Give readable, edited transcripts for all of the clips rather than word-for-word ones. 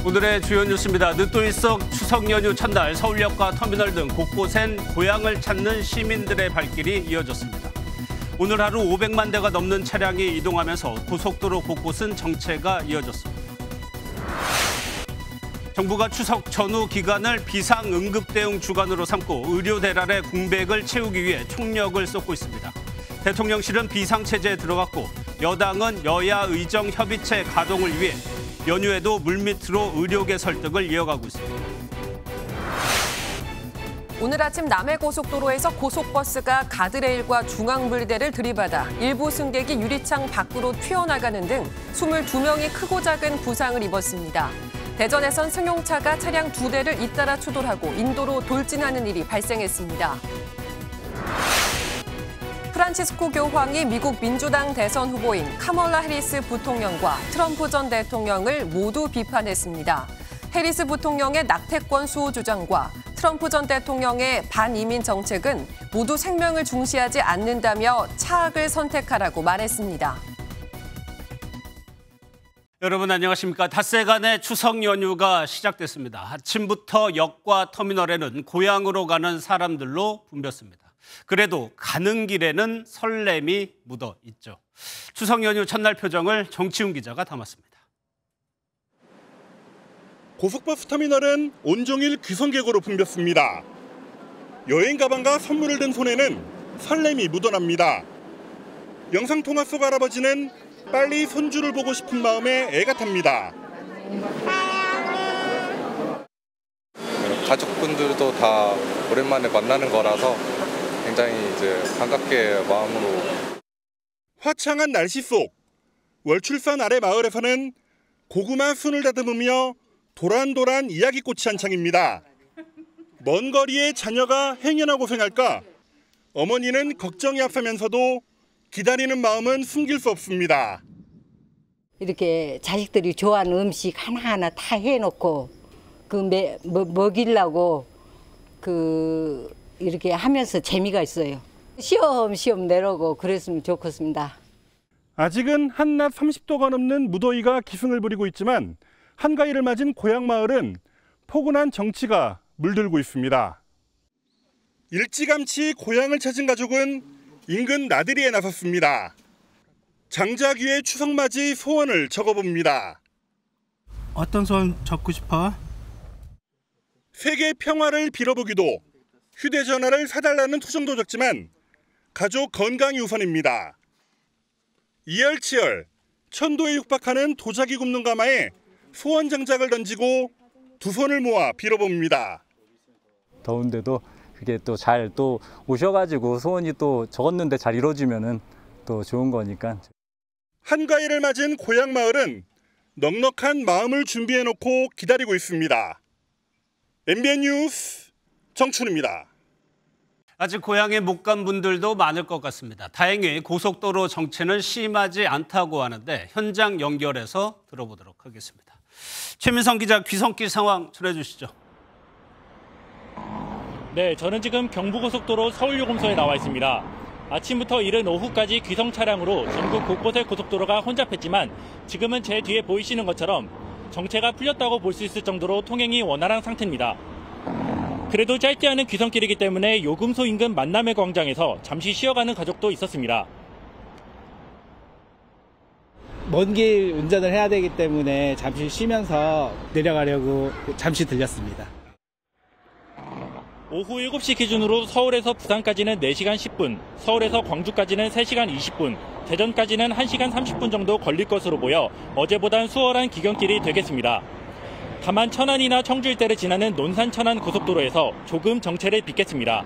오늘의 주요 뉴스입니다. 늦도일석 추석 연휴 첫날 서울역과 터미널 등 곳곳엔 고향을 찾는 시민들의 발길이 이어졌습니다. 오늘 하루 500만 대가 넘는 차량이 이동하면서 고속도로 곳곳은 정체가 이어졌습니다. 정부가 추석 전후 기간을 비상응급대응 주간으로 삼고 의료 대란의 공백을 채우기 위해 총력을 쏟고 있습니다. 대통령실은 비상체제에 들어갔고 여당은 여야 의정 협의체 가동을 위해 연휴에도 물밑으로 의료계 설득을 이어가고 있습니다. 오늘 아침 남해고속도로에서 고속버스가 가드레일과 중앙분리대를 들이받아 일부 승객이 유리창 밖으로 튀어나가는 등 22명이 크고 작은 부상을 입었습니다. 대전에선 승용차가 차량 2대를 잇따라 추돌하고 인도로 돌진하는 일이 발생했습니다. 프란치스코 교황이 미국 민주당 대선 후보인 카멀라 해리스 부통령과 트럼프 전 대통령을 모두 비판했습니다. 해리스 부통령의 낙태권 수호 주장과 트럼프 전 대통령의 반이민 정책은 모두 생명을 중시하지 않는다며 차악을 선택하라고 말했습니다. 여러분 안녕하십니까. 닷새간의 추석 연휴가 시작됐습니다. 아침부터 역과 터미널에는 고향으로 가는 사람들로 붐볐습니다. 그래도 가는 길에는 설렘이 묻어 있죠. 추석 연휴 첫날 표정을 정치훈 기자가 담았습니다. 고속버스 터미널은 온종일 귀성객으로 붐볐습니다. 여행 가방과 선물을 든 손에는 설렘이 묻어납니다. 영상통화 속 할아버지는 빨리 손주를 보고 싶은 마음에 애가 탑니다. 가족분들도 다 오랜만에 만나는 거라서 굉장히 반갑게 마음으로. 화창한 날씨 속 월출산 아래 마을에서는 고구마 순을 다듬으며 도란도란 이야기꽃이 한창입니다. 먼 거리에 자녀가 행여나 고생할까 어머니는 걱정이 앞서면서도 기다리는 마음은 숨길 수 없습니다. 이렇게 자식들이 좋아하는 음식 하나하나 다 해놓고 먹이려고 이렇게 하면서 재미가 있어요. 시험시험 내려고 그랬으면 좋겠습니다. 아직은 한낮 30도가 넘는 무더위가 기승을 부리고 있지만 한가위를 맞은 고향 마을은 포근한 정취가 물들고 있습니다. 일찌감치 고향을 찾은 가족은 인근 나들이에 나섰습니다. 장자귀의 추석맞이 소원을 적어봅니다. 어떤 소원 적고 싶어? 세계 평화를 빌어보기도 휴대전화를 사달라는 투정도 적지만 가족 건강이 우선입니다. 이열치열 천도에 육박하는 도자기 굽는 가마에 소원 장작을 던지고 두 손을 모아 빌어봅니다. 더운데도 그게 또 잘 오셔가지고 소원이 또 적었는데 잘 이루어지면은 또 좋은 거니까. 한가위를 맞은 고향 마을은 넉넉한 마음을 준비해놓고 기다리고 있습니다. MBN 뉴스 정춘입니다. 아직 고향에 못 간 분들도 많을 것 같습니다. 다행히 고속도로 정체는 심하지 않다고 하는데 현장 연결해서 들어보도록 하겠습니다. 최민성 기자 귀성길 상황 전해주시죠. 네, 저는 지금 경부고속도로 서울요금소에 나와 있습니다. 아침부터 이른 오후까지 귀성 차량으로 전국 곳곳의 고속도로가 혼잡했지만 지금은 제 뒤에 보이시는 것처럼 정체가 풀렸다고 볼 수 있을 정도로 통행이 원활한 상태입니다. 그래도 짧지 않은 귀성길이기 때문에 요금소 인근 만남의 광장에서 잠시 쉬어가는 가족도 있었습니다. 먼 길 운전을 해야 되기 때문에 잠시 쉬면서 내려가려고 잠시 들렸습니다. 오후 7시 기준으로 서울에서 부산까지는 4시간 10분, 서울에서 광주까지는 3시간 20분, 대전까지는 1시간 30분 정도 걸릴 것으로 보여 어제보단 수월한 귀경길이 되겠습니다. 다만 천안이나 청주 일대를 지나는 논산 천안 고속도로에서 조금 정체를 빚겠습니다.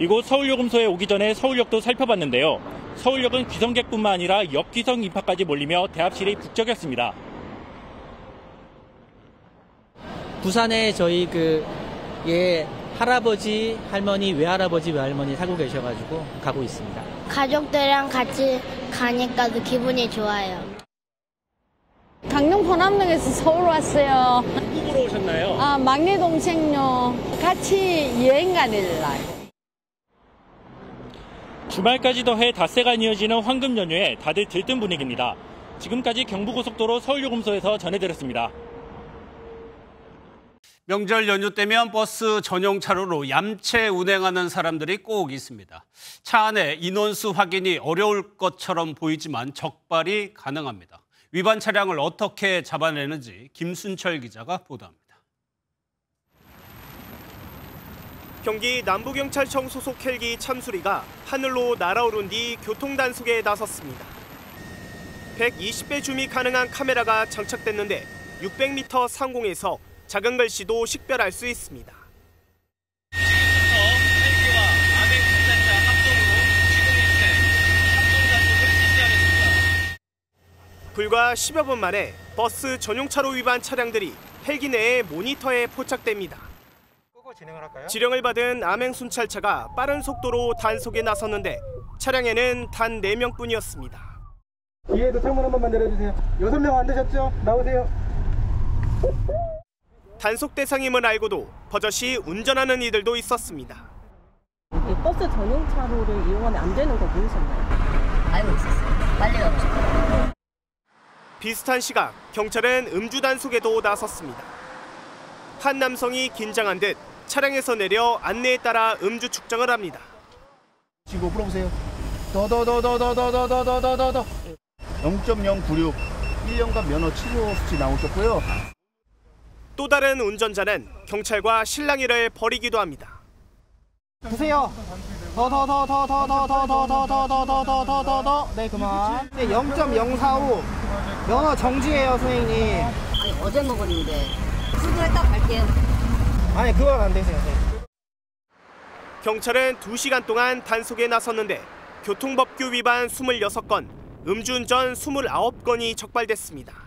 이곳 서울요금소에 오기 전에 서울역도 살펴봤는데요. 서울역은 귀성객뿐만 아니라 역귀성 인파까지 몰리며 대합실이 북적였습니다. 부산에 저희 할아버지, 할머니, 외할아버지, 외할머니 살고 계셔가지고 가고 있습니다. 가족들이랑 같이 가니까도 기분이 좋아요. 강릉 포남동에서 서울 왔어요. 누구로 오셨나요? 막내 동생요. 같이 여행 가릴라요. 주말까지 더해 닷새간 이어지는 황금 연휴에 다들 들뜬 분위기입니다. 지금까지 경부고속도로 서울요금소에서 전해드렸습니다. 명절 연휴 때면 버스 전용 차로로 얌체 운행하는 사람들이 꼭 있습니다. 차 안에 인원수 확인이 어려울 것처럼 보이지만 적발이 가능합니다. 위반 차량을 어떻게 잡아내는지 김순철 기자가 보도합니다. 경기 남부경찰청 소속 헬기 참수리가 하늘로 날아오른 뒤 교통단속에 나섰습니다. 120배 줌이 가능한 카메라가 장착됐는데 600m 상공에서 작은 글씨도 식별할 수 있습니다. 헬기와 아베 순찰차 합동으로 지금 일체 합동 단속을 실시하겠습니다. 불과 10여 분 만에 버스 전용차로 위반 차량들이 헬기 내의 모니터에 포착됩니다. 지령을 받은 암행 순찰차가 빠른 속도로 단속에 나섰는데 차량에는 단 4명뿐이었습니다. 뒤에도 창문 한 번만 내려주세요. 6명 안 되셨죠? 나오세요. 단속 대상임을 알고도 버젓이 운전하는 이들도 있었습니다. 버스 전용 차로를 이용하면 안 되는 거 모르셨나요? 알고 있었어요. 빨리가 없었어요. 비슷한 시각 경찰은 음주 단속에도 나섰습니다. 한 남성이 긴장한 듯 차량에서 내려 안내에 따라 음주 측정을 합니다. 지고 불어보세요. 더 0.096 1년간 면허 취소 수치 나오셨고요. 또 다른 운전자는 경찰과 실랑이를 벌이기도 합니다. 보세요. 더. 네, 그만. 네, 0.045 면허 정지예요, 선생님. 아니, 어제 먹었는데 수고했다 갈게요. 아니, 그건 안 되세요. 네. 경찰은 2시간 동안 단속에 나섰는데 교통법규 위반 26건, 음주운전 29건이 적발됐습니다.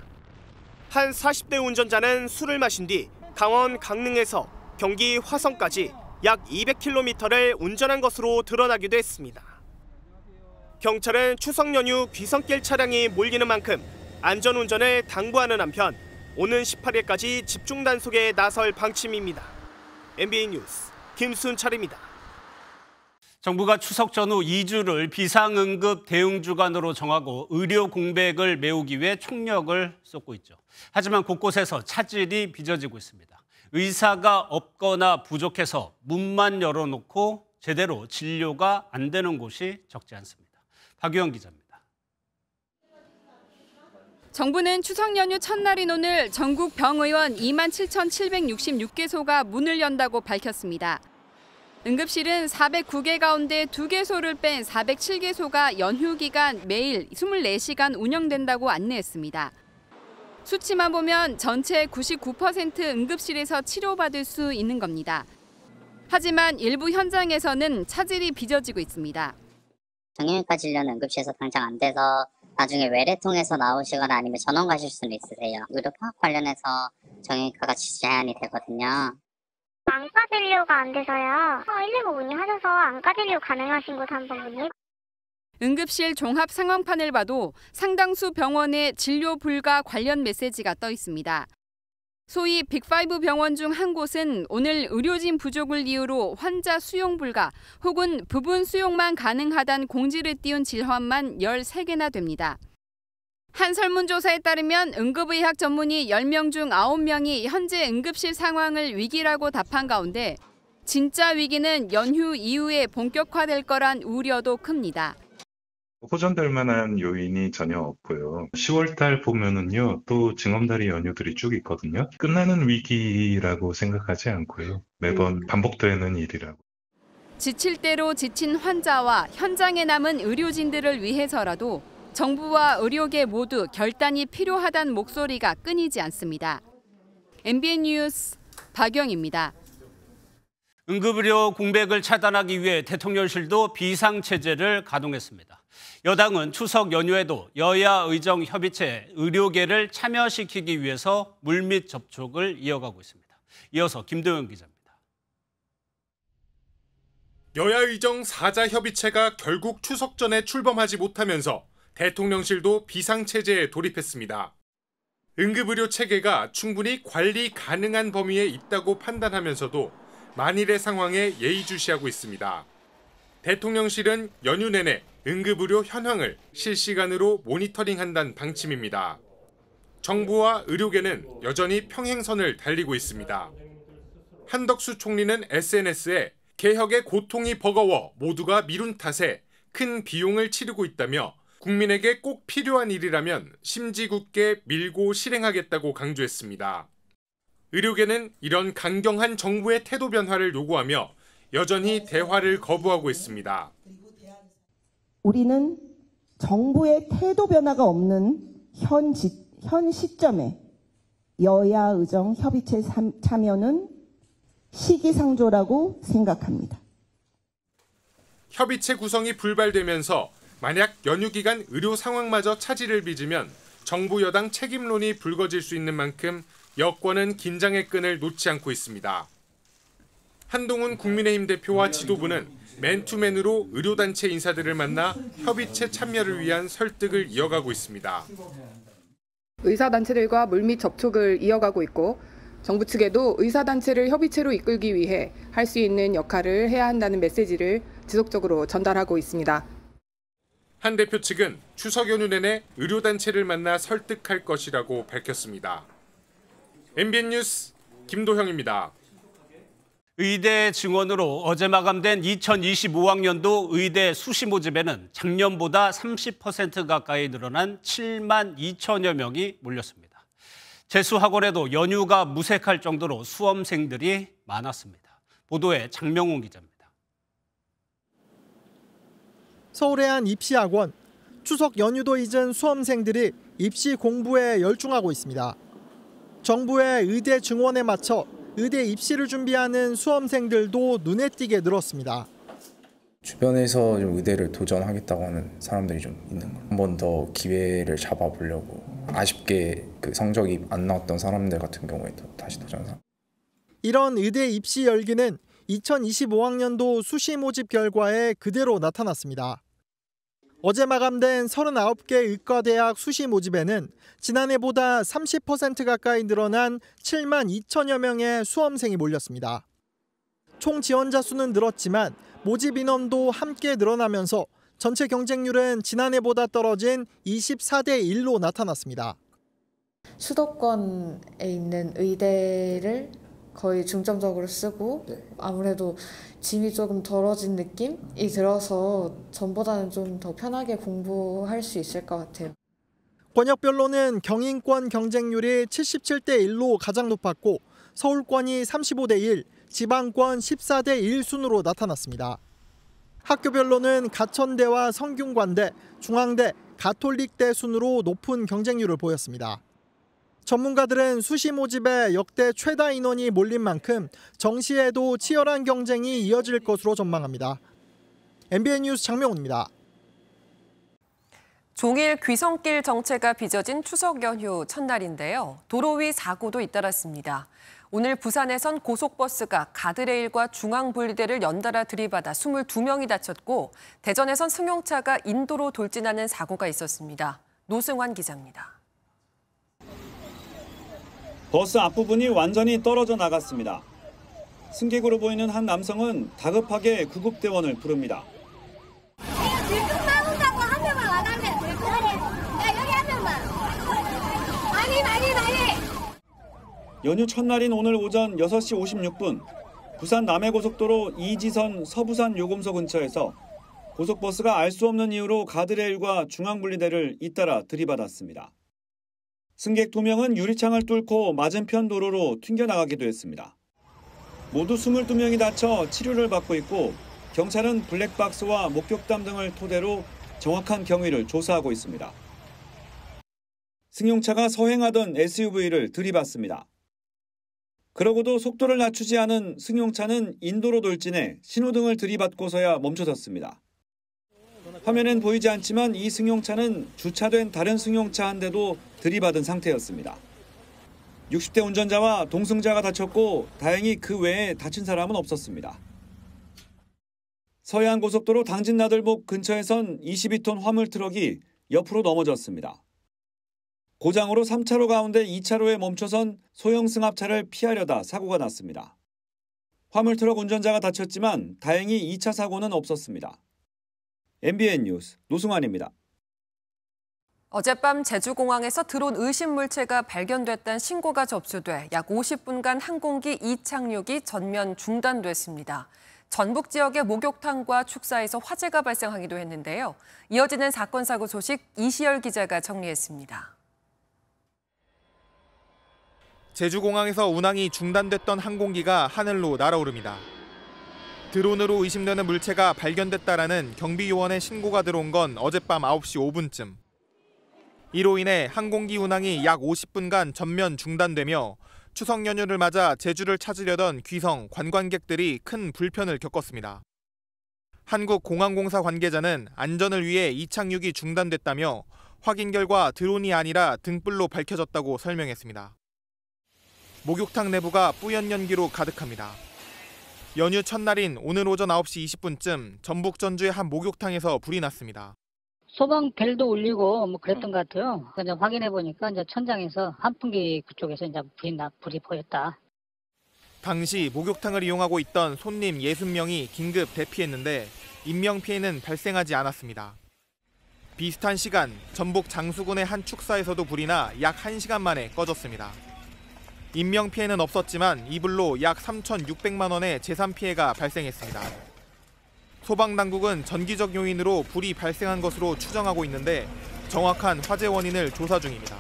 한 40대 운전자는 술을 마신 뒤 강원 강릉에서 경기 화성까지 약 200km를 운전한 것으로 드러나기도 했습니다. 경찰은 추석 연휴 귀성길 차량이 몰리는 만큼 안전운전을 당부하는 한편 오는 18일까지 집중 단속에 나설 방침입니다. MBN 뉴스 김순철입니다. 정부가 추석 전후 2주를 비상응급 대응주간으로 정하고 의료 공백을 메우기 위해 총력을 쏟고 있죠. 하지만 곳곳에서 차질이 빚어지고 있습니다. 의사가 없거나 부족해서 문만 열어놓고 제대로 진료가 안 되는 곳이 적지 않습니다. 박유영 기자입니다. 정부는 추석 연휴 첫날인 오늘 전국 병의원 27,766개소가 문을 연다고 밝혔습니다. 응급실은 409개 가운데 2개소를 뺀 407개소가 연휴 기간 매일 24시간 운영된다고 안내했습니다. 수치만 보면 전체 99% 응급실에서 치료받을 수 있는 겁니다. 하지만 일부 현장에서는 차질이 빚어지고 있습니다. 정형외과 진료는 응급실에서 당장 안 돼서 나중에 외래 통해서 나오시거나 아니면 전원 가실 수는 있으세요. 의료 파악 관련해서 정형외과가 제한이 되거든요. 안과 진료가 안 돼서요. 119 문의하셔서 안과 진료 가능하신 곳 한번 문의. 응급실 종합 상황판을 봐도 상당수 병원에 진료 불가 관련 메시지가 떠 있습니다. 소위 빅5 병원 중 한 곳은 오늘 의료진 부족을 이유로 환자 수용 불가 혹은 부분 수용만 가능하다는 공지를 띄운 질환만 13개나 됩니다. 한 설문조사에 따르면 응급의학 전문의 10명 중 9명이 현재 응급실 상황을 위기라고 답한 가운데 진짜 위기는 연휴 이후에 본격화될 거란 우려도 큽니다. 호전될 만한 요인이 전혀 없고요. 10월달 보면은요, 또 징검다리 연휴들이 쭉 있거든요. 끝나는 위기라고 생각하지 않고요. 매번 반복되는 일이라고. 지칠 대로 지친 환자와 현장에 남은 의료진들을 위해서라도 정부와 의료계 모두 결단이 필요하다는 목소리가 끊이지 않습니다. MBN 뉴스 박영입니다. 응급의료 공백을 차단하기 위해 대통령실도 비상체제를 가동했습니다. 여당은 추석 연휴에도 여야 의정협의체 의료계를 참여시키기 위해서 물밑 접촉을 이어가고 있습니다. 이어서 김도영 기자입니다. 여야 의정 4자 협의체가 결국 추석 전에 출범하지 못하면서 대통령실도 비상체제에 돌입했습니다. 응급의료 체계가 충분히 관리 가능한 범위에 있다고 판단하면서도 만일의 상황에 예의주시하고 있습니다. 대통령실은 연휴 내내 응급의료 현황을 실시간으로 모니터링한다는 방침입니다. 정부와 의료계는 여전히 평행선을 달리고 있습니다. 한덕수 총리는 SNS에 개혁의 고통이 버거워 모두가 미룬 탓에 큰 비용을 치르고 있다며 국민에게 꼭 필요한 일이라면 심지 굳게 밀고 실행하겠다고 강조했습니다. 의료계는 이런 강경한 정부의 태도 변화를 요구하며 여전히 대화를 거부하고 있습니다. 우리는 정부의 태도 변화가 없는 현 시점에 여야 의정 협의체 참여는 시기상조라고 생각합니다. 협의체 구성이 불발되면서 만약 연휴 기간 의료 상황마저 차질을 빚으면 정부 여당 책임론이 불거질 수 있는 만큼 여권은 긴장의 끈을 놓지 않고 있습니다. 한동훈 국민의힘 대표와 지도부는 맨투맨으로 의료단체 인사들을 만나 협의체 참여를 위한 설득을 이어가고 있습니다. 의사단체들과 물밑 접촉을 이어가고 있고 정부 측에도 의사단체를 협의체로 이끌기 위해 할 수 있는 역할을 해야 한다는 메시지를 지속적으로 전달하고 있습니다. 한 대표 측은 추석 연휴 내내 의료단체를 만나 설득할 것이라고 밝혔습니다. MBN 뉴스 김도형입니다. 의대 증원으로 어제 마감된 2025학년도 의대 수시 모집에는 작년보다 30% 가까이 늘어난 7만 2천여 명이 몰렸습니다. 재수학원에도 연휴가 무색할 정도로 수험생들이 많았습니다. 보도에 장명훈 기자입니다. 서울의 한 입시학원, 추석 연휴도 잊은 수험생들이 입시 공부에 열중하고 있습니다. 정부의 의대 증원에 맞춰 의대 입시를 준비하는 수험생들도 눈에 띄게 늘었습니다. 주변에서 좀 의대를 도전하겠다고 하는 사람들이 좀 있는 거예요. 한 번 더 기회를 잡아보려고 아쉽게 그 성적이 안 나왔던 사람들 같은 경우에도 다시 도전사. 이런 의대 입시 열기는 2025학년도 수시 모집 결과에 그대로 나타났습니다. 어제 마감된 39개 의과대학 수시 모집에는 지난해보다 30% 가까이 늘어난 7만 2천여 명의 수험생이 몰렸습니다. 총 지원자 수는 늘었지만 모집 인원도 함께 늘어나면서 전체 경쟁률은 지난해보다 떨어진 24대 1로 나타났습니다. 수도권에 있는 의대를 거의 중점적으로 쓰고 아무래도 짐이 조금 덜어진 느낌이 들어서 전보다는 좀 더 편하게 공부할 수 있을 것 같아요. 권역별로는 경인권 경쟁률이 77대 1로 가장 높았고 서울권이 35대 1, 지방권 14대 1 순으로 나타났습니다. 학교별로는 가천대와 성균관대, 중앙대, 가톨릭대 순으로 높은 경쟁률을 보였습니다. 전문가들은 수시 모집에 역대 최다 인원이 몰린 만큼 정시에도 치열한 경쟁이 이어질 것으로 전망합니다. MBN 뉴스 장명훈입니다. 종일 귀성길 정체가 빚어진 추석 연휴 첫날인데요. 도로 위 사고도 잇따랐습니다. 오늘 부산에선 고속버스가 가드레일과 중앙분리대를 연달아 들이받아 22명이 다쳤고 대전에선 승용차가 인도로 돌진하는 사고가 있었습니다. 노승환 기자입니다. 버스 앞부분이 완전히 떨어져 나갔습니다. 승객으로 보이는 한 남성은 다급하게 구급대원을 부릅니다. 나온다고 한 명만 와달래. 여기 한 명만. 많이. 연휴 첫날인 오늘 오전 6시 56분 부산 남해고속도로 이지선 서부산 요금소 근처에서 고속버스가 알 수 없는 이유로 가드레일과 중앙분리대를 잇따라 들이받았습니다. 승객 2명은 유리창을 뚫고 맞은편 도로로 튕겨나가기도 했습니다. 모두 22명이 다쳐 치료를 받고 있고 경찰은 블랙박스와 목격담 등을 토대로 정확한 경위를 조사하고 있습니다. 승용차가 서행하던 SUV를 들이받습니다. 그러고도 속도를 낮추지 않은 승용차는 인도로 돌진해 신호등을 들이받고서야 멈춰섰습니다. 화면엔 보이지 않지만 이 승용차는 주차된 다른 승용차 한 대도 들이받은 상태였습니다. 60대 운전자와 동승자가 다쳤고 다행히 그 외에 다친 사람은 없었습니다. 서해안고속도로 당진나들목 근처에선 22톤 화물 트럭이 옆으로 넘어졌습니다. 고장으로 3차로 가운데 2차로에 멈춰선 소형 승합차를 피하려다 사고가 났습니다. 화물 트럭 운전자가 다쳤지만 다행히 2차 사고는 없었습니다. MBN 뉴스 노승환입니다. 어젯밤 제주공항에서 드론 의심 물체가 발견됐다는 신고가 접수돼 약 50분간 항공기 이착륙이 전면 중단됐습니다. 전북 지역의 목욕탕과 축사에서 화재가 발생하기도 했는데요. 이어지는 사건 사고 소식 이시열 기자가 정리했습니다. 제주공항에서 운항이 중단됐던 항공기가 하늘로 날아오릅니다. 드론으로 의심되는 물체가 발견됐다라는 경비요원의 신고가 들어온 건 어젯밤 9시 5분쯤. 이로 인해 항공기 운항이 약 50분간 전면 중단되며 추석 연휴를 맞아 제주를 찾으려던 귀성 관광객들이 큰 불편을 겪었습니다. 한국공항공사 관계자는 안전을 위해 이착륙이 중단됐다며 확인 결과 드론이 아니라 등불로 밝혀졌다고 설명했습니다. 목욕탕 내부가 뿌연 연기로 가득합니다. 연휴 첫날인 오늘 오전 9시 20분쯤 전북 전주의 한 목욕탕에서 불이 났습니다. 소방벨도 울리고 뭐 그랬던 것 같아요. 그냥 확인해 보니까 이제 천장에서 환풍기 그쪽에서 이제 불이 보였다. 당시 목욕탕을 이용하고 있던 손님 60명이 긴급 대피했는데 인명 피해는 발생하지 않았습니다. 비슷한 시간 전북 장수군의 한 축사에서도 불이 나 약 1시간 만에 꺼졌습니다. 인명 피해는 없었지만 이 불로 약 3,600만 원의 재산 피해가 발생했습니다. 소방당국은 전기적 요인으로 불이 발생한 것으로 추정하고 있는데 정확한 화재 원인을 조사 중입니다.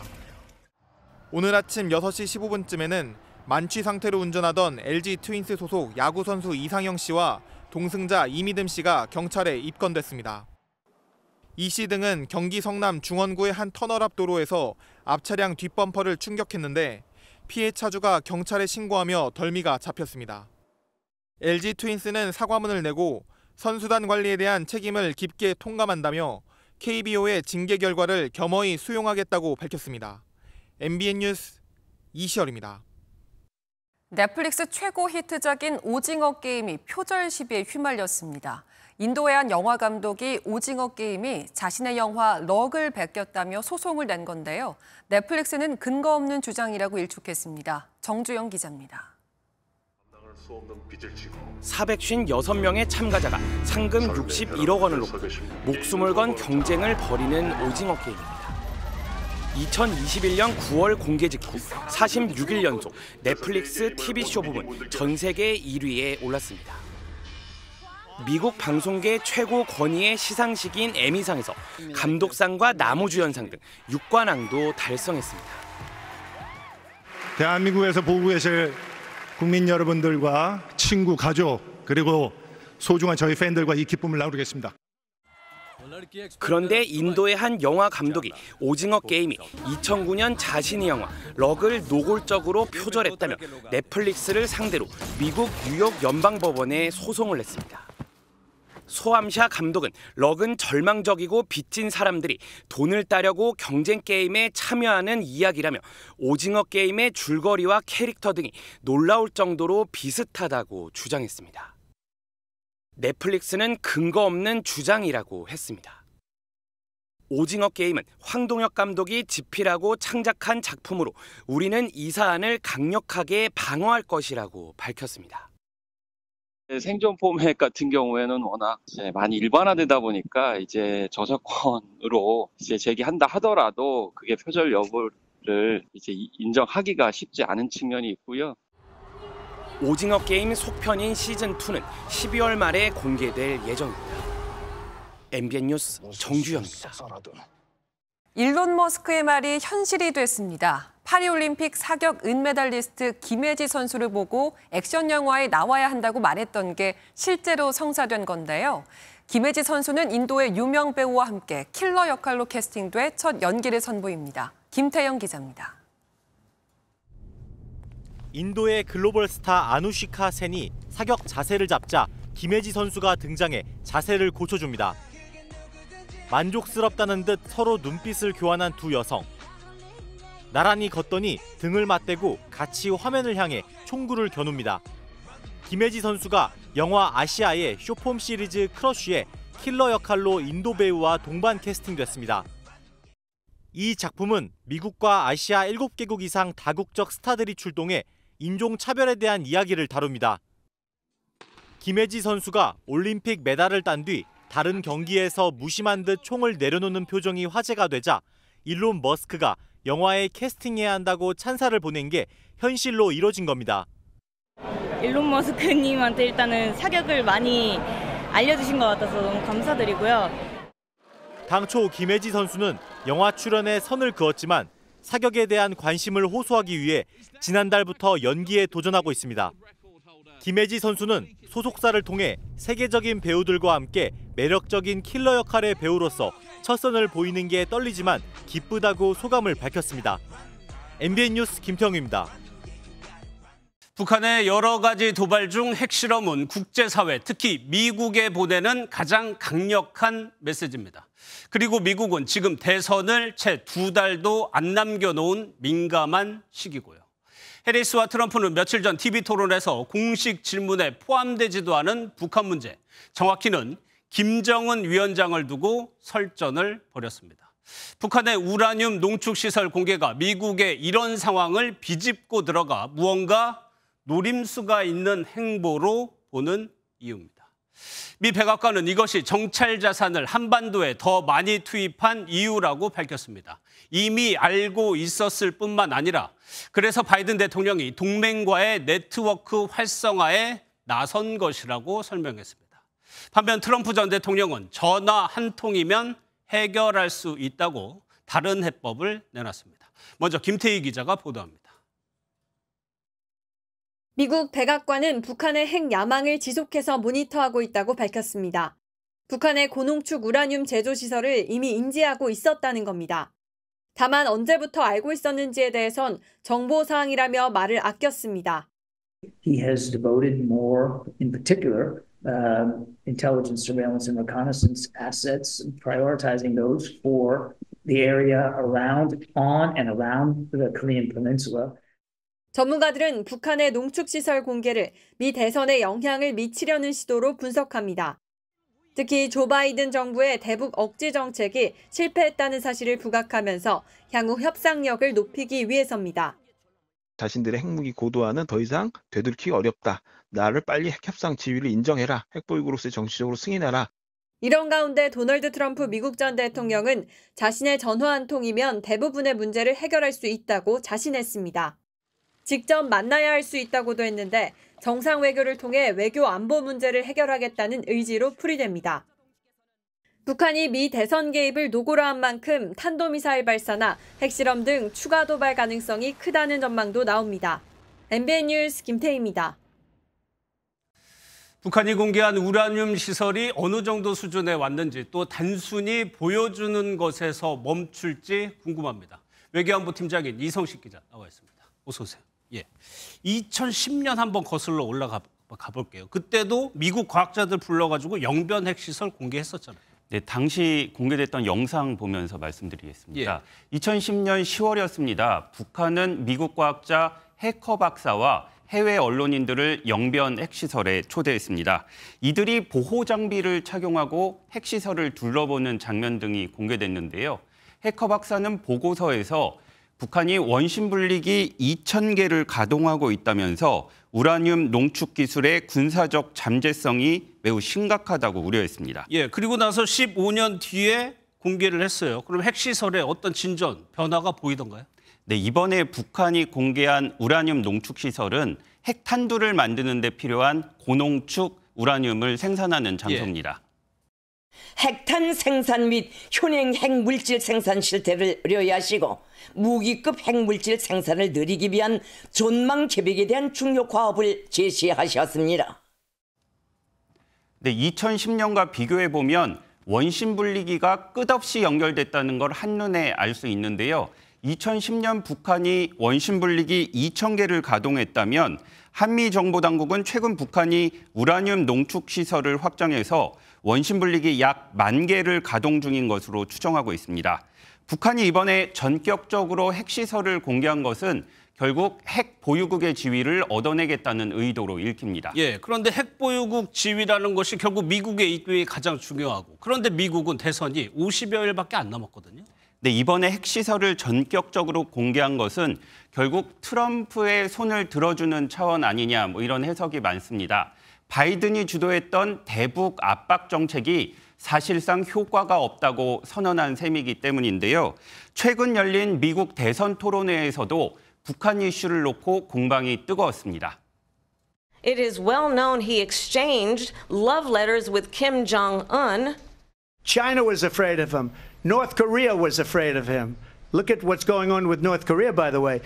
오늘 아침 6시 15분쯤에는 만취 상태로 운전하던 LG 트윈스 소속 야구선수 이상영 씨와 동승자 이미듬 씨가 경찰에 입건됐습니다. 이 씨 등은 경기 성남 중원구의 한 터널 앞 도로에서 앞차량 뒷범퍼를 충격했는데 피해 차주가 경찰에 신고하며 덜미가 잡혔습니다. LG 트윈스는 사과문을 내고 선수단 관리에 대한 책임을 깊게 통감한다며 KBO의 징계 결과를 겸허히 수용하겠다고 밝혔습니다. MBN 뉴스 이시열입니다. 넷플릭스 최고 히트작인 오징어 게임이 표절 시비에 휘말렸습니다. 인도의 한 영화 감독이 오징어 게임이 자신의 영화 럭을 베꼈다며 소송을 낸 건데요. 넷플릭스는 근거 없는 주장이라고 일축했습니다. 정주영 기자입니다. 456명의 참가자가 상금 61억 원을 놓고 목숨을 건 경쟁을 벌이는 오징어 게임입니다. 2021년 9월 공개 직후 46일 연속 넷플릭스 TV쇼 부문 전 세계 1위에 올랐습니다. 미국 방송계 최고 권위의 시상식인 에미상에서 감독상과 나무주연상 등 6관왕도 달성했습니다. 대한민국에서 보고 계실 국민 여러분들과 친구, 가족, 그리고 소중한 저희 팬들과 이 기쁨을 나누겠습니다. 그런데 인도의 한 영화 감독이 오징어 게임이 2009년 자신의 영화 럭을 노골적으로 표절했다며 넷플릭스를 상대로 미국 뉴욕 연방법원에 소송을 냈습니다. 소암샤 감독은 럭은 절망적이고 빚진 사람들이 돈을 따려고 경쟁 게임에 참여하는 이야기라며 오징어 게임의 줄거리와 캐릭터 등이 놀라울 정도로 비슷하다고 주장했습니다. 넷플릭스는 근거 없는 주장이라고 했습니다. 오징어 게임은 황동혁 감독이 집필하고 창작한 작품으로 우리는 이 사안을 강력하게 방어할 것이라고 밝혔습니다. 생존 포맷 같은 경우에는 워낙 이제 많이 일반화되다 보니까 이제 저작권으로 이제 제기한다 하더라도 그게 표절 여부를 이제 인정하기가 쉽지 않은 측면이 있고요. 오징어 게임 속편인 시즌2는 12월 말에 공개될 예정입니다. MBN 뉴스 정주영입니다. 일론 머스크의 말이 현실이 됐습니다. 파리올림픽 사격 은메달리스트 김혜지 선수를 보고 액션 영화에 나와야 한다고 말했던 게 실제로 성사된 건데요. 김혜지 선수는 인도의 유명 배우와 함께 킬러 역할로 캐스팅돼 첫 연기를 선보입니다. 김태영 기자입니다. 인도의 글로벌 스타 아누시카 센이 사격 자세를 잡자 김혜지 선수가 등장해 자세를 고쳐줍니다. 만족스럽다는 듯 서로 눈빛을 교환한 두 여성. 나란히 걷더니 등을 맞대고 같이 화면을 향해 총구를 겨눕니다. 김혜지 선수가 영화 아시아의 쇼폼 시리즈 크러쉬의 킬러 역할로 인도 배우와 동반 캐스팅됐습니다. 이 작품은 미국과 아시아 7개국 이상 다국적 스타들이 출동해 인종차별에 대한 이야기를 다룹니다. 김혜지 선수가 올림픽 메달을 딴 뒤 다른 경기에서 무심한 듯 총을 내려놓는 표정이 화제가 되자 일론 머스크가 영화에 캐스팅해야 한다고 찬사를 보낸 게 현실로 이뤄진 겁니다. 일론 머스크님한테 일단은 사격을 많이 알려주신 것 같아서 너무 감사드리고요. 당초 김혜지 선수는 영화 출연에 선을 그었지만 사격에 대한 관심을 호소하기 위해 지난달부터 연기에 도전하고 있습니다. 김혜지 선수는 소속사를 통해 세계적인 배우들과 함께 매력적인 킬러 역할의 배우로서 첫 선을 보이는 게 떨리지만 기쁘다고 소감을 밝혔습니다. MBN 뉴스 김태형입니다. 북한의 여러 가지 도발 중 핵실험은 국제사회, 특히 미국에 보내는 가장 강력한 메시지입니다. 그리고 미국은 지금 대선을 채 2달도 안 남겨놓은 민감한 시기고요. 해리스와 트럼프는 며칠 전 TV 토론에서 공식 질문에 포함되지도 않은 북한 문제, 정확히는 김정은 위원장을 두고 설전을 벌였습니다. 북한의 우라늄 농축시설 공개가 미국의 이런 상황을 비집고 들어가 무언가 노림수가 있는 행보로 보는 이유입니다. 미 백악관은 이것이 정찰 자산을 한반도에 더 많이 투입한 이유라고 밝혔습니다. 이미 알고 있었을 뿐만 아니라 그래서 바이든 대통령이 동맹과의 네트워크 활성화에 나선 것이라고 설명했습니다. 반면 트럼프 전 대통령은 전화 한 통이면 해결할 수 있다고 다른 해법을 내놨습니다. 먼저 김태희 기자가 보도합니다. 미국 백악관은 북한의 핵 야망을 지속해서 모니터하고 있다고 밝혔습니다. 북한의 고농축 우라늄 제조 시설을 이미 인지하고 있었다는 겁니다. 다만 언제부터 알고 있었는지에 대해선 정보 사항이라며 말을 아꼈습니다. He has devoted more, in particular, intelligence, surveillance, and reconnaissance assets, prioritizing those for the area on and around the Korean Peninsula. 전문가들은 북한의 농축시설 공개를 미 대선에 영향을 미치려는 시도로 분석합니다. 특히 조 바이든 정부의 대북 억지 정책이 실패했다는 사실을 부각하면서 향후 협상력을 높이기 위해서입니다. 자신들의 핵무기 고도화는 더 이상 되돌이키기 어렵다. 나를 빨리 핵협상 지위를 인정해라. 핵보유국으로서의 정치적으로 승인해라. 이런 가운데 도널드 트럼프 미국 전 대통령은 자신의 전화 한 통이면 대부분의 문제를 해결할 수 있다고 자신했습니다. 직접 만나야 할 수 있다고도 했는데 정상 외교를 통해 외교 안보 문제를 해결하겠다는 의지로 풀이됩니다. 북한이 미 대선 개입을 노고로 한 만큼 탄도미사일 발사나 핵실험 등 추가 도발 가능성이 크다는 전망도 나옵니다. MBN 뉴스 김태희입니다. 북한이 공개한 우라늄 시설이 어느 정도 수준에 왔는지 또 단순히 보여주는 것에서 멈출지 궁금합니다. 외교안보 팀장인 이성식 기자 나와 있습니다. 어서 오세요. 예, 2010년 한번 거슬러 올라가 볼게요. 그때도 미국 과학자들 불러가지고 영변 핵시설 공개했었잖아요. 네, 당시 공개됐던 영상 보면서 말씀드리겠습니다. 예. 2010년 10월이었습니다. 북한은 미국 과학자 해커 박사와 해외 언론인들을 영변 핵시설에 초대했습니다. 이들이 보호 장비를 착용하고 핵시설을 둘러보는 장면 등이 공개됐는데요. 해커 박사는 보고서에서 북한이 원심 분리기 2,000개를 가동하고 있다면서 우라늄 농축 기술의 군사적 잠재성이 매우 심각하다고 우려했습니다. 예, 그리고 나서 15년 뒤에 공개를 했어요. 그럼 핵시설에 어떤 진전, 변화가 보이던가요? 네, 이번에 북한이 공개한 우라늄 농축 시설은 핵탄두를 만드는 데 필요한 고농축 우라늄을 생산하는 장소입니다. 예. 핵탄 생산 및 현행 핵물질 생산 실태를 의뢰하시고 무기급 핵물질 생산을 늘리기 위한 전망 계획에 대한 중요 과업을 제시하셨습니다. 네, 2010년과 비교해 보면 원심 분리기가 끝없이 연결됐다는 걸 한눈에 알 수 있는데요. 2010년 북한이 원심 분리기 2,000개를 가동했다면 한미 정보당국은 최근 북한이 우라늄 농축 시설을 확장해서 원심 분리기 약 10,000개를 가동 중인 것으로 추정하고 있습니다. 북한이 이번에 전격적으로 핵시설을 공개한 것은 결국 핵 보유국의 지위를 얻어내겠다는 의도로 읽힙니다. 예, 그런데 핵 보유국 지위라는 것이 결국 미국의 이익이 가장 중요하고 그런데 미국은 대선이 50여일밖에 안 남았거든요. 네, 이번에 핵시설을 전격적으로 공개한 것은 결국 트럼프의 손을 들어주는 차원 아니냐 이런 해석이 많습니다. 바이든이 주도했던 대북 압박 정책이 사실상 효과가 없다고 선언한 셈이기 때문인데요. 최근 열린 미국 대선 토론회에서도 북한 이슈를 놓고 공방이 뜨거웠습니다. It is well known he exchanged love letters with Kim Jong-un. China was afraid of him. North Korea was afraid of him. Look at what's going on with North Korea, by the way.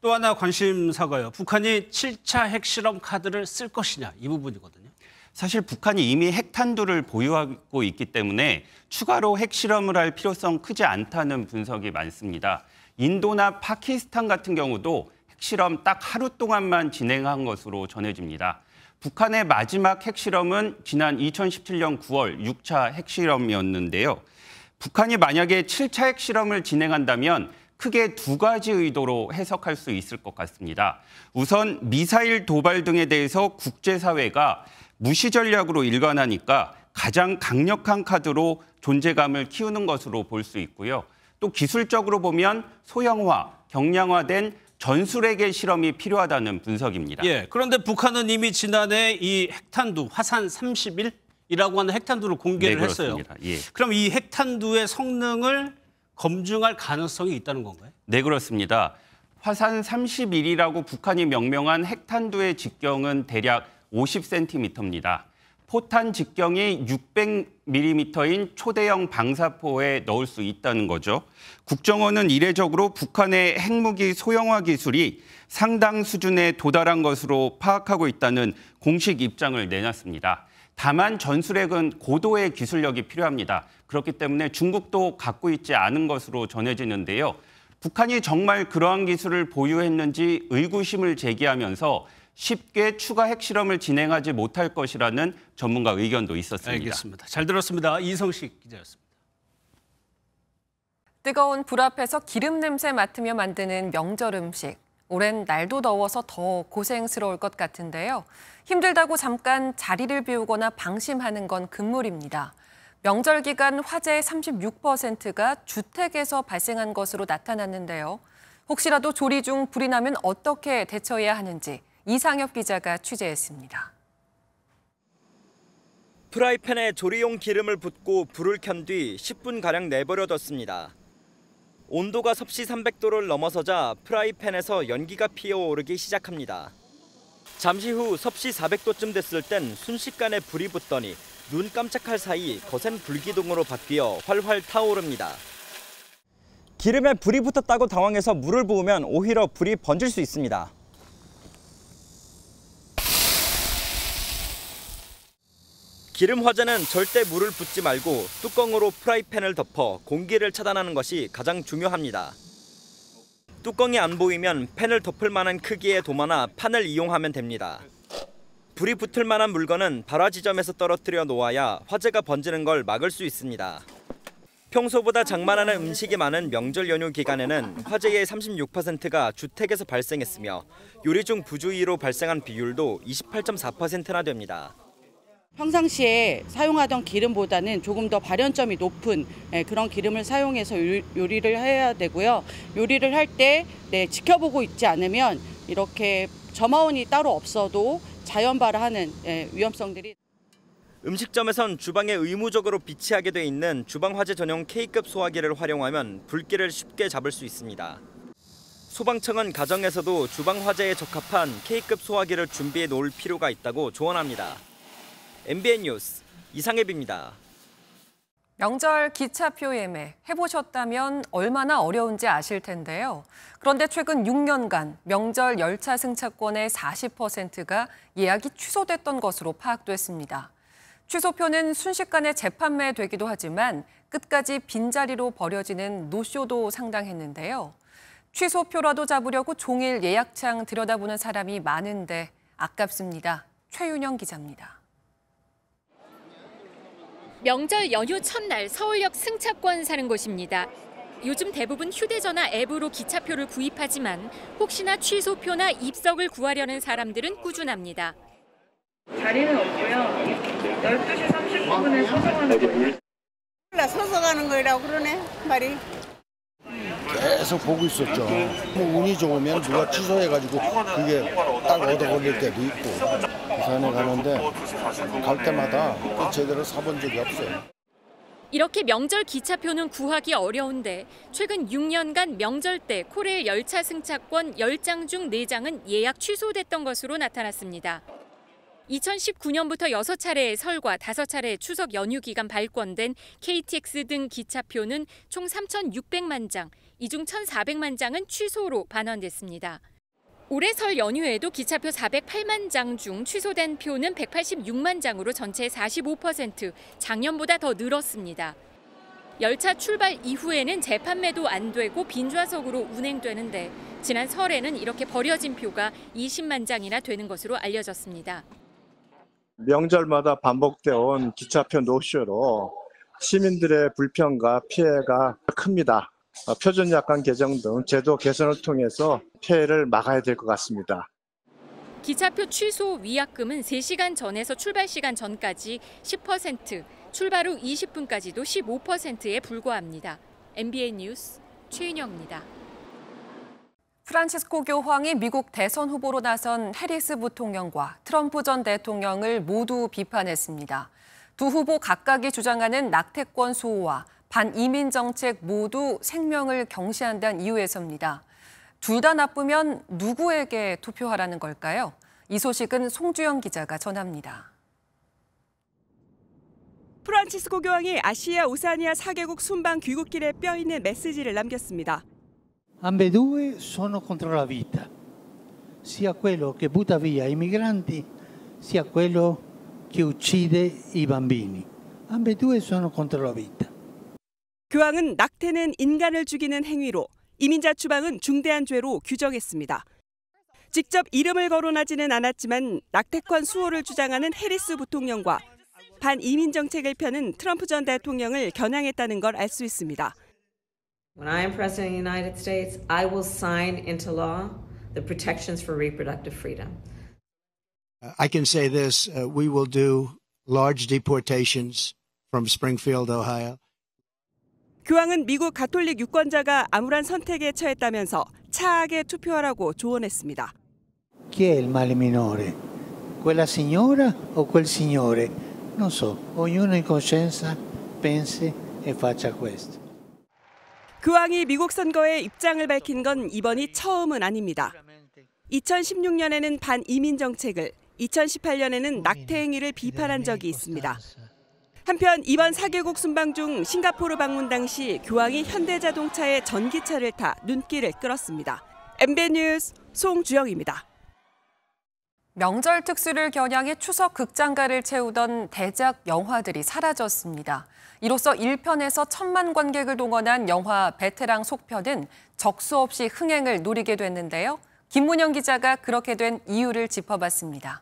또 하나 관심사가요. 북한이 7차 핵실험 카드를 쓸 것이냐 이 부분이거든요. 사실 북한이 이미 핵탄두를 보유하고 있기 때문에 추가로 핵실험을 할 필요성 크지 않다는 분석이 많습니다. 인도나 파키스탄 같은 경우도 핵실험 딱 하루 동안만 진행한 것으로 전해집니다. 북한의 마지막 핵실험은 지난 2017년 9월 6차 핵실험이었는데요. 북한이 만약에 7차 핵실험을 진행한다면 크게 두 가지 의도로 해석할 수 있을 것 같습니다. 우선 미사일 도발 등에 대해서 국제사회가 무시 전략으로 일관하니까 가장 강력한 카드로 존재감을 키우는 것으로 볼 수 있고요. 또 기술적으로 보면 소형화, 경량화된 전술핵의 실험이 필요하다는 분석입니다. 예, 그런데 북한은 이미 지난해 이 핵탄두 화산 31이라고 하는 핵탄두를 공개를 네, 했어요. 예. 그럼 이 핵탄두의 성능을 검증할 가능성이 있다는 건가요? 네, 그렇습니다. 화산 31이라고 북한이 명명한 핵탄두의 직경은 대략 50cm입니다. 포탄 직경이 600mm인 초대형 방사포에 넣을 수 있다는 거죠. 국정원은 이례적으로 북한의 핵무기 소형화 기술이 상당 수준에 도달한 것으로 파악하고 있다는 공식 입장을 내놨습니다. 다만 전술핵은 고도의 기술력이 필요합니다. 그렇기 때문에 중국도 갖고 있지 않은 것으로 전해지는데요. 북한이 정말 그러한 기술을 보유했는지 의구심을 제기하면서 쉽게 추가 핵실험을 진행하지 못할 것이라는 전문가 의견도 있었습니다. 알겠습니다. 잘 들었습니다. 이성식 기자였습니다. 뜨거운 불 앞에서 기름 냄새 맡으며 만드는 명절 음식. 올해는 날도 더워서 더 고생스러울 것 같은데요. 힘들다고 잠깐 자리를 비우거나 방심하는 건 금물입니다. 명절 기간 화재의 36%가 주택에서 발생한 것으로 나타났는데요. 혹시라도 조리 중 불이 나면 어떻게 대처해야 하는지 이상엽 기자가 취재했습니다. 프라이팬에 조리용 기름을 붓고 불을 켠 뒤 10분가량 내버려뒀습니다. 온도가 섭씨 300도를 넘어서자 프라이팬에서 연기가 피어오르기 시작합니다. 잠시 후 섭씨 400도쯤 됐을 땐 순식간에 불이 붙더니 눈 깜짝할 사이 거센 불기둥으로 바뀌어 활활 타오릅니다. 기름에 불이 붙었다고 당황해서 물을 부으면 오히려 불이 번질 수 있습니다. 기름 화재는 절대 물을 붓지 말고 뚜껑으로 프라이팬을 덮어 공기를 차단하는 것이 가장 중요합니다. 뚜껑이 안 보이면 팬을 덮을 만한 크기의 도마나 판을 이용하면 됩니다. 불이 붙을 만한 물건은 발화 지점에서 떨어뜨려 놓아야 화재가 번지는 걸 막을 수 있습니다. 평소보다 장만하는 음식이 많은 명절 연휴 기간에는 화재의 36%가 주택에서 발생했으며 요리 중 부주의로 발생한 비율도 28.4%나 됩니다. 평상시에 사용하던 기름보다는 조금 더 발연점이 높은 그런 기름을 사용해서 요리를 해야 되고요. 요리를 할 때 지켜보고 있지 않으면 이렇게 점화원이 따로 없어도 자연 발화하는 위험성들이. 음식점에선 주방에 의무적으로 비치하게 돼 있는 주방 화재 전용 K급 소화기를 활용하면 불길을 쉽게 잡을 수 있습니다. 소방청은 가정에서도 주방 화재에 적합한 K급 소화기를 준비해 놓을 필요가 있다고 조언합니다. MBN 뉴스 이상엽입니다. 명절 기차표 예매 해보셨다면 얼마나 어려운지 아실 텐데요. 그런데 최근 6년간 명절 열차 승차권의 40%가 예약이 취소됐던 것으로 파악됐습니다. 취소표는 순식간에 재판매되기도 하지만 끝까지 빈자리로 버려지는 노쇼도 상당했는데요. 취소표라도 잡으려고 종일 예약창 들여다보는 사람이 많은데 아깝습니다. 최윤영 기자입니다. 명절 연휴 첫날 서울역 승차권 사는 곳입니다. 요즘 대부분 휴대전화 앱으로 기차표를 구입하지만 혹시나 취소표나 입석을 구하려는 사람들은 꾸준합니다. 자리는 없고요. 12시 30분에 서서 가는 거예요. 서서 가는 거라고 그러네, 말이. 계속 보고 있었죠. 뭐 운이 좋으면 누가 취소해가지고 그게 딱 얻어 걸릴 때도 있고 부산에 가는데 갈 때마다 제대로 사본 적이 없어요. 이렇게 명절 기차표는 구하기 어려운데 최근 6년간 명절 때 코레일 열차 승차권 10장 중 4장은 예약 취소됐던 것으로 나타났습니다. 2019년부터 6차례의 설과 5차례의 추석 연휴 기간 발권된 KTX 등 기차표는 총 3,600만 장, 이 중 1,400만 장은 취소로 반환됐습니다. 올해 설 연휴에도 기차표 408만 장 중 취소된 표는 186만 장으로 전체의 45%, 작년보다 더 늘었습니다. 열차 출발 이후에는 재판매도 안 되고 빈좌석으로 운행되는데 지난 설에는 이렇게 버려진 표가 20만 장이나 되는 것으로 알려졌습니다. 명절마다 반복되어 온 기차표 노쇼로 시민들의 불편과 피해가 큽니다. 표준 약관 개정 등 제도 개선을 통해서 피해를 막아야 될 것 같습니다. 기차표 취소 위약금은 3시간 전에서 출발 시간 전까지 10%, 출발 후 20분까지도 15%에 불과합니다. MBN 뉴스 최윤영입니다. 프란치스코 교황이 미국 대선 후보로 나선 해리스 부통령과 트럼프 전 대통령을 모두 비판했습니다. 두 후보 각각이 주장하는 낙태권 수호와 반이민 정책 모두 생명을 경시한다는 이유에서입니다. 둘 다 나쁘면 누구에게 투표하라는 걸까요? 이 소식은 송주영 기자가 전합니다. 프란치스코 교황이 아시아 오사니아 4개국 순방 귀국길에 뼈있는 메시지를 남겼습니다. Ambedue sono contro la vita, sia quello che butta via i migranti, sia quello che uccide i bambini. Ambedue sono contro la vita. 교황은 낙태는 인간을 죽이는 행위로, 이민자 추방은 중대한 죄로 규정했습니다. 직접 이름을 거론하지는 않았지만 낙태권 수호를 주장하는 해리스 부통령과 반이민 정책을 펴는 트럼프 전 대통령을 겨냥했다는 걸 알 수 있습니다. When I am President of the United States, I will sign into law the protections for reproductive freedom. I can say this, we will do large deportations from Springfield, Ohio. 교황은 미국 가톨릭 유권자가 암울한 선택에 처했다면서 차하게 투표하라고 조언했습니다. Chi è il male minore? Quella signora o quel signore? Non so, ognuno in coscienza pensi e faccia questo. 교황이 미국 선거에 입장을 밝힌 건 이번이 처음은 아닙니다. 2016년에는 반이민 정책을, 2018년에는 낙태 행위를 비판한 적이 있습니다. 한편 이번 4개국 순방 중 싱가포르 방문 당시 교황이 현대자동차의 전기차를 타 눈길을 끌었습니다. MBN 뉴스 송주영입니다. 명절 특수를 겨냥해 추석 극장가를 채우던 대작 영화들이 사라졌습니다. 이로써 1편에서 1,000만 관객을 동원한 영화 베테랑 속편은 적수 없이 흥행을 노리게 됐는데요. 김문영 기자가 그렇게 된 이유를 짚어봤습니다.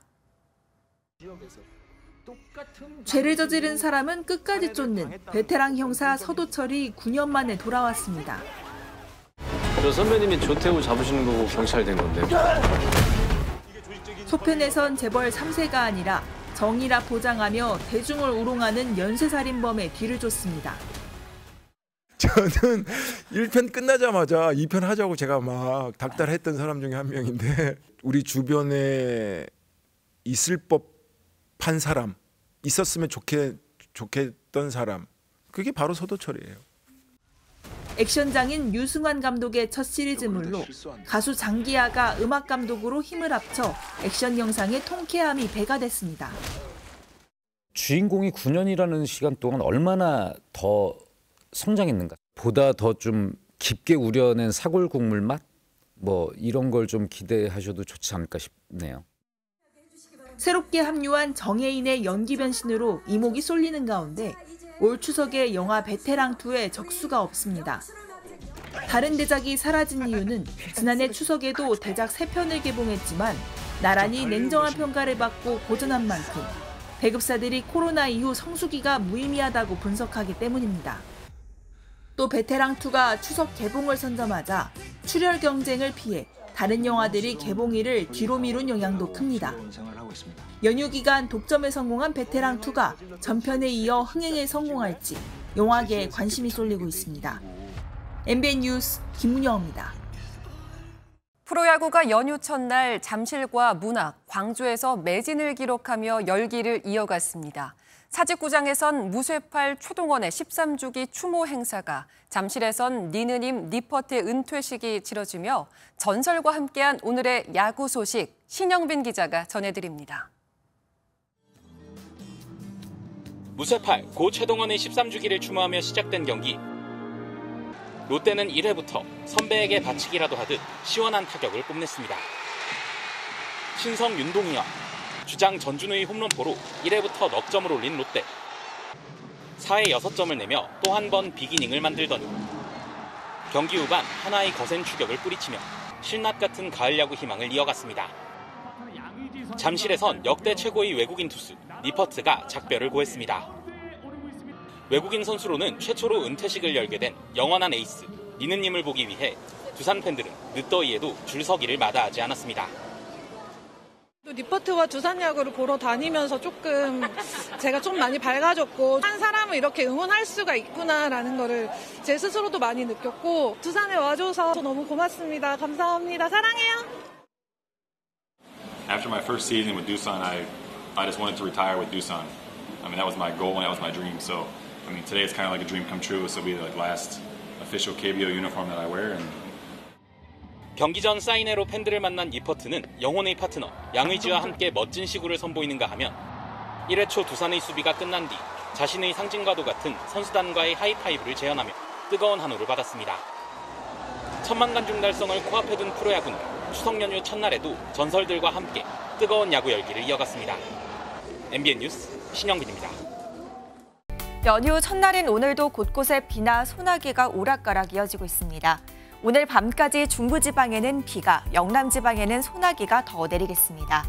죄를 저지른 사람은 끝까지 쫓는 베테랑 형사 서도철이 9년 만에 돌아왔습니다. 저 선배님이 조태우 잡으시는 거고 경찰 된 건데. 소편에선 재벌 3세가 아니라 정의라 포장하며 대중을 우롱하는 연쇄살인범의 뒤를 쫓습니다. 저는 1편 끝나자마자 2편 하자고 제가 막 닥달했던 사람 중에 한 명인데 우리 주변에 있을 법한 사람, 있었으면 좋겠던 사람, 그게 바로 서도철이에요. 액션장인 유승환 감독의 첫 시리즈물로 가수 장기하가 음악 감독으로 힘을 합쳐 액션 영상의 통쾌함이 배가 됐습니다. 주인공이 9년이라는 시간 동안 얼마나 더 성장했는가. 보다 더 좀 깊게 우려낸 사골 국물 맛? 뭐 이런 걸 좀 기대하셔도 좋지 않을까 싶네요. 새롭게 합류한 정혜인의 연기 변신으로 이목이 쏠리는 가운데 올 추석에 영화 베테랑2의 적수가 없습니다. 다른 대작이 사라진 이유는 지난해 추석에도 대작 3편을 개봉했지만 나란히 냉정한 평가를 받고 고전한 만큼 배급사들이 코로나 이후 성수기가 무의미하다고 분석하기 때문입니다. 또 베테랑2가 추석 개봉을 선점하자 출혈 경쟁을 피해 다른 영화들이 개봉일을 뒤로 미룬 영향도 큽니다. 연휴 기간 독점에 성공한 베테랑2가 전편에 이어 흥행에 성공할지 영화계에 관심이 쏠리고 있습니다. MBN 뉴스 김문영입니다. 프로야구가 연휴 첫날 잠실과 문학, 광주에서 매진을 기록하며 열기를 이어갔습니다. 사직구장에선 무쇠팔 최동원의 13주기 추모 행사가, 잠실에선 니느님 니퍼트의 은퇴식이 치러지며 전설과 함께한 오늘의 야구 소식 신영빈 기자가 전해드립니다. 무쇠팔 고 최동원의 13주기를 추모하며 시작된 경기. 롯데는 1회부터 선배에게 바치기라도 하듯 시원한 타격을 뽐냈습니다. 신성 윤동희와 주장 전준우의 홈런포로 1회부터 넉 점을 올린 롯데. 4회 6점을 내며 또 한 번 비기닝을 만들더니 경기 후반 하나의 거센 추격을 뿌리치며 신낮 같은 가을 야구 희망을 이어갔습니다. 잠실에선 역대 최고의 외국인 투수 니퍼트가 작별을 고했습니다. 외국인 선수로는 최초로 은퇴식을 열게 된 영원한 에이스 니느님을 보기 위해 두산 팬들은 늦더위에도 줄서기를 마다하지 않았습니다. 니퍼트와 두산 야구를 보러 다니면서 제가 좀 많이 밝아졌고, 한 사람을 이렇게 응원할 수가 있구나라는 거를 제 스스로도 많이 느꼈고, 두산에 와줘서 너무 고맙습니다. 감사합니다. 사랑해요. After my first season with Doosan, I just wanted to retire with Doosan. I mean, that was my goal and that was my dream. So, I mean, today it's kind of like a dream come true. This will be the last official KBO uniform that I wear. 경기 전 사인회로 팬들을 만난 니퍼트는 영혼의 파트너 양의지와 함께 멋진 시구를 선보이는가 하면 1회 초 두산의 수비가 끝난 뒤 자신의 상징과도 같은 선수단과의 하이파이브를 재현하며 뜨거운 한호를 받았습니다. 1000만 관중 달성을 코앞에 둔 프로야구는 추석 연휴 첫날에도 전설들과 함께 뜨거운 야구 열기를 이어갔습니다. MBN 뉴스 신영빈입니다. 연휴 첫날인 오늘도 곳곳에 비나 소나기가 오락가락 이어지고 있습니다. 오늘 밤까지 중부지방에는 비가, 영남지방에는 소나기가 더 내리겠습니다.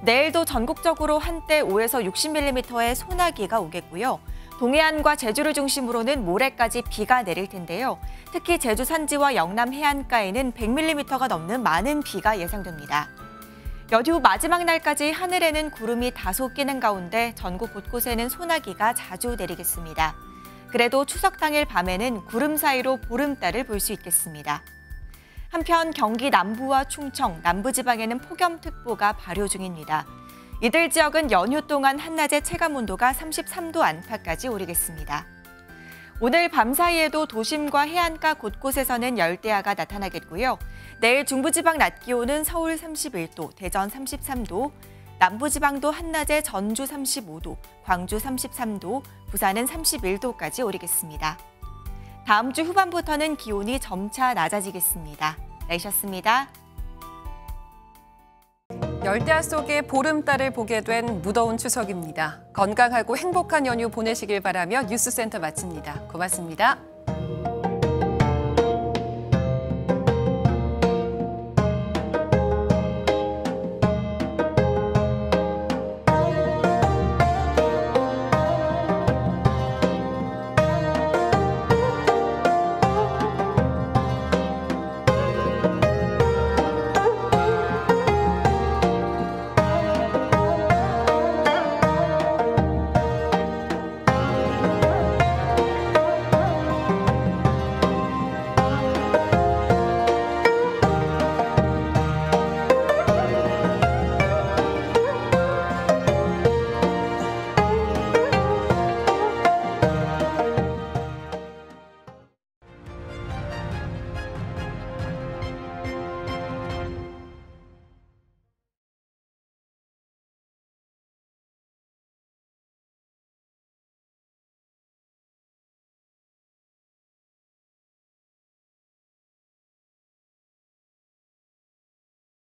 내일도 전국적으로 한때 5에서 60mm의 소나기가 오겠고요. 동해안과 제주를 중심으로는 모레까지 비가 내릴 텐데요. 특히 제주 산지와 영남 해안가에는 100mm가 넘는 많은 비가 예상됩니다. 연휴 마지막 날까지 하늘에는 구름이 다소 끼는 가운데 전국 곳곳에는 소나기가 자주 내리겠습니다. 그래도 추석 당일 밤에는 구름 사이로 보름달을 볼 수 있겠습니다. 한편 경기 남부와 충청, 남부지방에는 폭염특보가 발효 중입니다. 이들 지역은 연휴 동안 한낮의 체감온도가 33도 안팎까지 오르겠습니다. 오늘 밤 사이에도 도심과 해안가 곳곳에서는 열대야가 나타나겠고요. 내일 중부지방 낮 기온은 서울 31도, 대전 33도, 남부지방도 한낮에 전주 35도, 광주 33도, 부산은 31도까지 오르겠습니다. 다음 주 후반부터는 기온이 점차 낮아지겠습니다. 날씨였습니다. 열대야 속에 보름달을 보게 된 무더운 추석입니다. 건강하고 행복한 연휴 보내시길 바라며 뉴스센터 마칩니다. 고맙습니다.